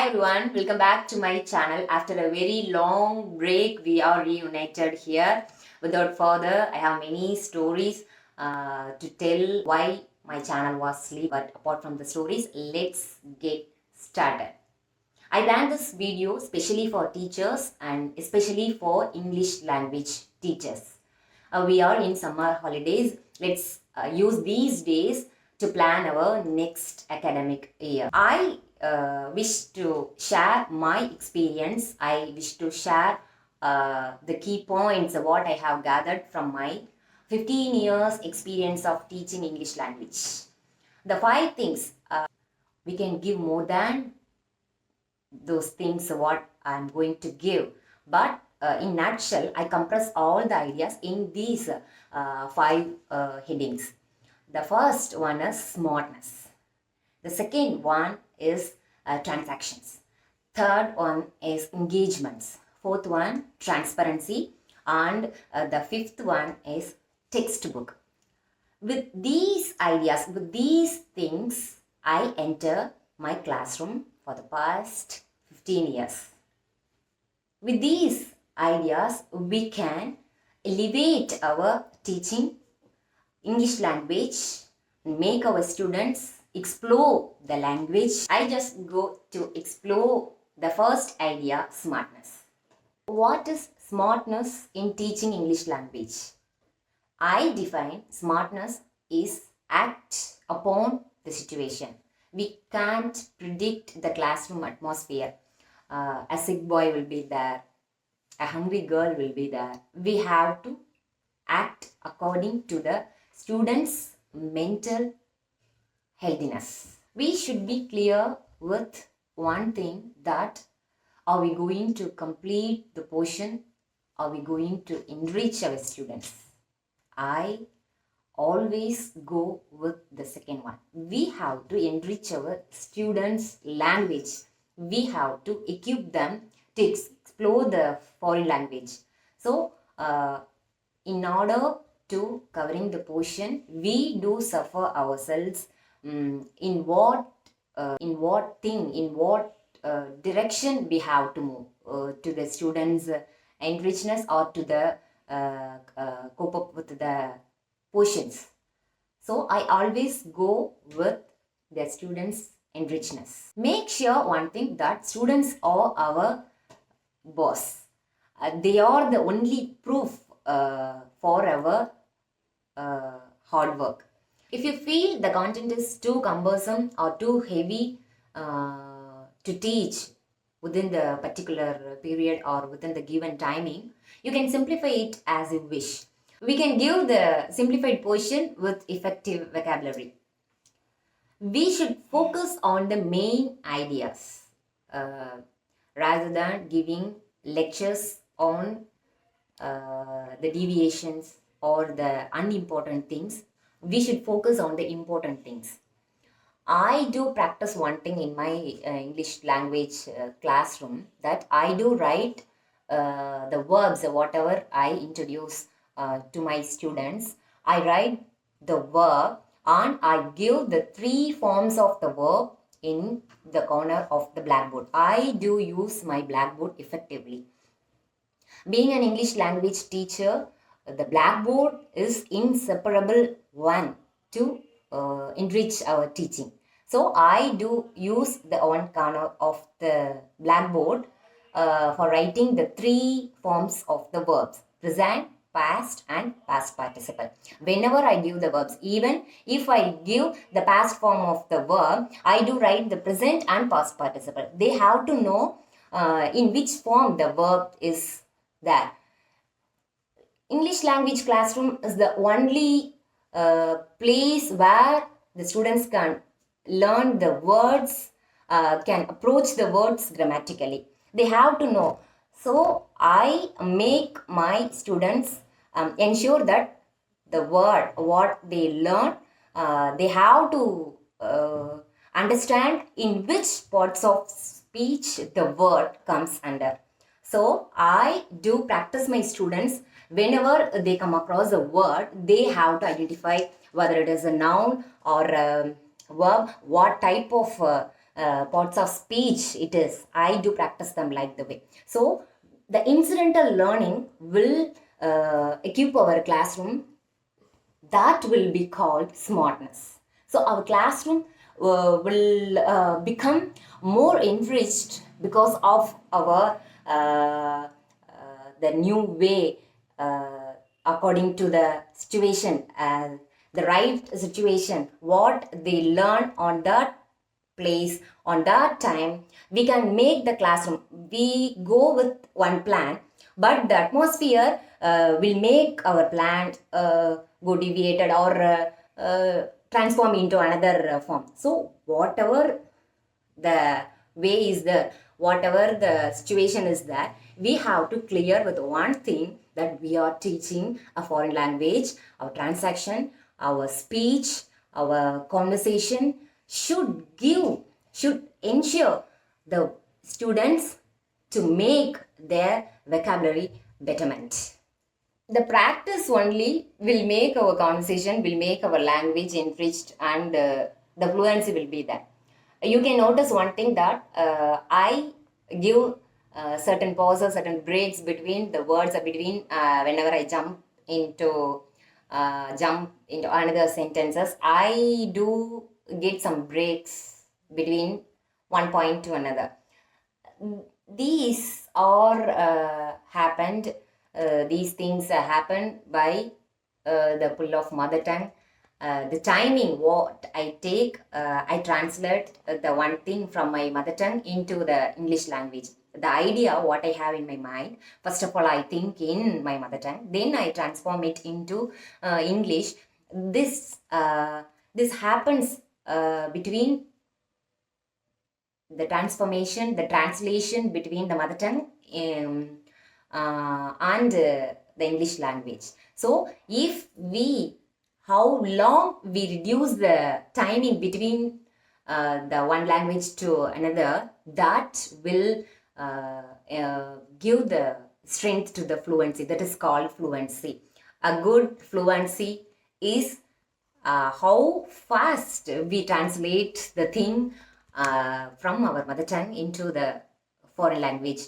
Hi everyone, welcome back to my channel. After a very long break, we are reunited here. Without further, I have many stories to tell why my channel was asleep. But apart from the stories, let's get started. I planned this video especially for teachers and especially for English language teachers. We are in summer holidays. Let's use these days to plan our next academic year. I wish to share my experience. I wish to share the key points of what I have gathered from my 15 years experience of teaching English language. The 5 things we can give more than those things what I'm going to give. But in nutshell, I compress all the ideas in these 5 headings. The first one is smartness. The second one is transactions. Third one is engagements. Fourth one, transparency. And the fifth one is textbook. With these ideas, with these things, I enter my classroom for the past 15 years. With these ideas, we can elevate our teaching English language, make our students explore the language. I just go to explore the first idea, smartness. What is smartness in teaching English language? I define smartness is act upon the situation. We can't predict the classroom atmosphere. A sick boy will be there. A hungry girl will be there. We have to act according to the students' mental healthiness. We should be clear with one thing, that are we going to complete the portion? Are we going to enrich our students? I always go with the second one. We have to enrich our students' language. We have to equip them to explore the foreign language. So, in order to covering the portion, we do suffer ourselves in what direction we have to move to the students' enrichment or to the cope up with the portions. So I always go with the students' enrichment. Make sure one thing, that students are our boss. They are the only proof for our hard work. If you feel the content is too cumbersome or too heavy to teach within the particular period or within the given timing, you can simplify it as you wish. We can give the simplified portion with effective vocabulary. We should focus on the main ideas rather than giving lectures on the deviations or the unimportant things. We should focus on the important things. I do practice one thing in my English language classroom, that I do write the verbs, whatever I introduce to my students. I write the verb and I give the 3 forms of the verb in the corner of the blackboard. I do use my blackboard effectively. Being an English language teacher, the blackboard is inseparable one to enrich our teaching. So I do use the one corner of the blackboard for writing the 3 forms of the verbs: present, past and past participle. Whenever I give the verbs, even if I give the past form of the verb, I do write the present and past participle. They have to know in which form the verb is there. English language classroom is the only place where the students can learn the words, can approach the words grammatically. They have to know. So I make my students ensure that the word, what they learn, they have to understand in which parts of speech the word comes under. So I do practice my students. Whenever they come across a word, they have to identify whether it is a noun or a verb, what type of parts of speech it is. I do practice them like the way. So the incidental learning will equip our classroom. That will be called smartness. So our classroom will become more enriched because of our the new way, according to the situation, the right situation, what they learn on that place on that time. We can make the classroom, we go with one plan, but the atmosphere will make our plan go deviated or transform into another form. So whatever the way is there, whatever the situation is there, we have to clear with one thing, that we are teaching a foreign language. Our transaction, our speech, our conversation should ensure the students to make their vocabulary betterment. The practice only will make our conversation, will make our language enriched, and the fluency will be there. You can notice one thing, that I give certain pauses, certain breaks between the words, between whenever I jump into another sentences. I do get some breaks between one point to another. These are happened. These things happen by the pull of mother tongue. The timing what I take, I translate the one thing from my mother tongue into the English language. The idea what I have in my mind, first of all I think in my mother tongue, then I transform it into English. This happens between the transformation, the translation between the mother tongue and the English language. So if we, how long we reduce the timing between the one language to another, that will give the strength to the fluency. That is called fluency. A good fluency is how fast we translate the thing from our mother tongue into the foreign language.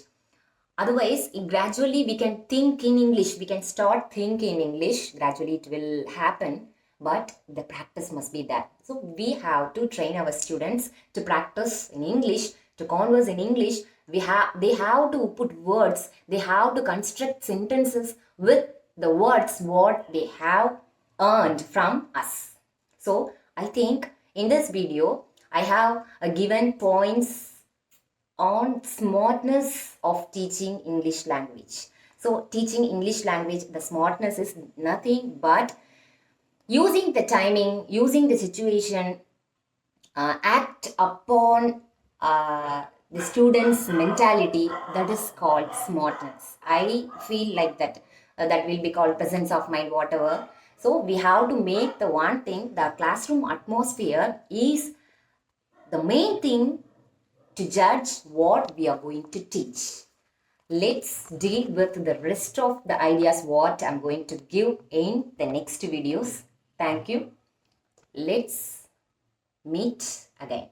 Otherwise, gradually we can think in English, we can start thinking in English, gradually it will happen, but the practice must be there. So we have to train our students to practice in English, to converse in English. They have to put words, they have to construct sentences with the words what they have earned from us. So I think in this video I have given points on smartness of teaching English language. So teaching English language, the smartness is nothing but using the timing, using the situation, act upon the student's mentality. That is called smartness. I feel like that. That will be called presence of mind, whatever. So we have to make the one thing, the classroom atmosphere is the main thing to judge what we are going to teach. Let's deal with the rest of the ideas what I'm going to give in the next videos. Thank you. Let's meet again.